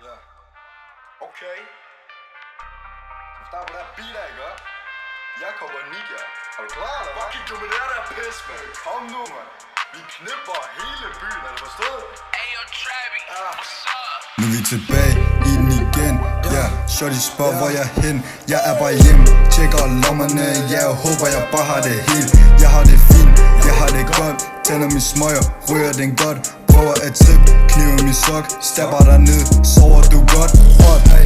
Ja. Okay. Så starter på det her beat af, ikke? Jakob og Nika. Er du klar, eller hvad? Fucking du med det der pis, man. Kom nu, man. Vi knipper hele byen, er du forstået? Ayo, Travi, what's up? Nu er vi tilbage i den igen. Ja, shorty spørger hvor jeg hen. Jeg er bare hjemme, tjekker lommerne. Ja, jeg håber jeg bare har det helt. Jeg har det fint, jeg har det godt. Tænder min smøger, ryger den godt. Prøver at trippe, kniver min sok. Stabber der ned, sover du godt.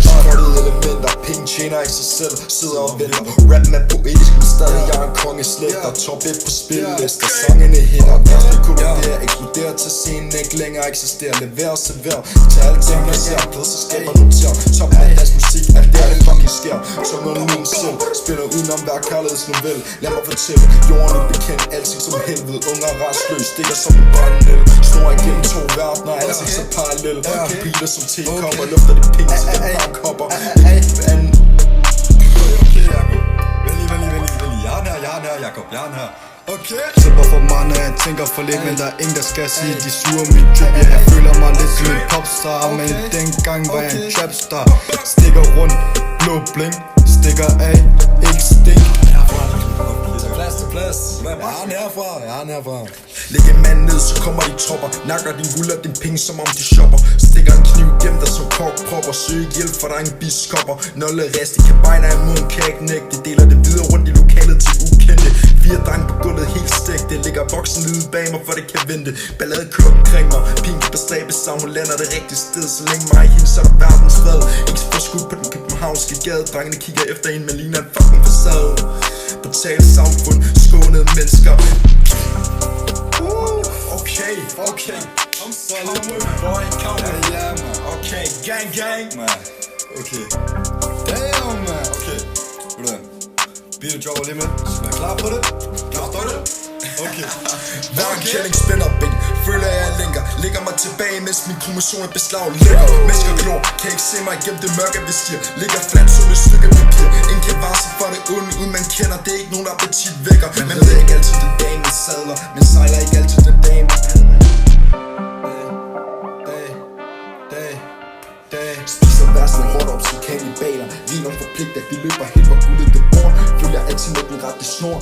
Skrottet elementer, penge tjener ikke sig selv. Sidder og venter, rappen er poetisk, men stadig jeg er en kongeslægter. Top 1 på spillelister, sangene hitter. Ganske kolonere, eksploderer til scenen ikke længere eksisterer. Lever og server, til alting jeg ser. Pladselskaber noterer, top af dansk musik, alt der det fucking sker. Som noget nu selv, spiller udenom hver kærlighedsnovelle. Lad mig fortælle, jorden er bekendt, alting som helvede. Unger rastløs, stikker som en brændel. Snor igennem to verdener, alting så parallel. Kapiler som te-kopper, lufter de penge til den bankhopper. Okay, Jakob. Vældig. Jeg er den her, Jakob. Jeg er den her. Okay. Slipper for meget, når jeg tænker for lidt, men der er ingen, der skal sige, de suger mit job. Ja, jeg føler mig lidt som en popstar, men dengang var jeg en trapstar. Stikker rundt, blå blink, stikker af, ikke stink. Plads. Jeg er den herfra. Læg en mand ned, så kommer de tropper. Nakker din guld og din penge, som om de shopper. Stikker en kniv gennem dig som korkpropper. Søg hjælp for der er ingen biskopper. Nolle rest, de kan bejne af imod en kæknæk. De deler det videre rundt i lokalet til ukendte. 4 drenge på gulvet helt stækt. Det ligger voksen nede bag mig, for det kan vente. Ballade kører omkring mig. Pigen kan bestræbe sig, hun lander det rigtige sted. Så længe mig i hende, så er der verdens fred. Ikke for skud på den københavnske gade. Drengene kigger efter en, men ligner en fucking facade. Brutalt samfund, skånede mennesker. Okay. I'm solid, boy. Come on. Ja, man. Okay, gang. Man. Okay. Damn, man. Okay. Ved du hvad? Video dropper lige med. Så vær klar på det. Klar på det. Okay. Hver en kælling spænder ben. Føler jeg lænker. Ligger mig tilbage, mens min kromosomer beslag lækker. Mennesker glor, kan ikke se mig igennem det mørke vestir. Ligger fladt som et stykke papir. Ingen kan varsle for det onde, uden man kender det. Ikke nogen appetit vækker. Man ved ikke altid det dame, man sadler. Men sejler ikke altid det dame. Spiser værsen hårdt op som kannibaler. Viner forpligter, de løber helt hvor guldet det bor. Følger altid med den rette snor.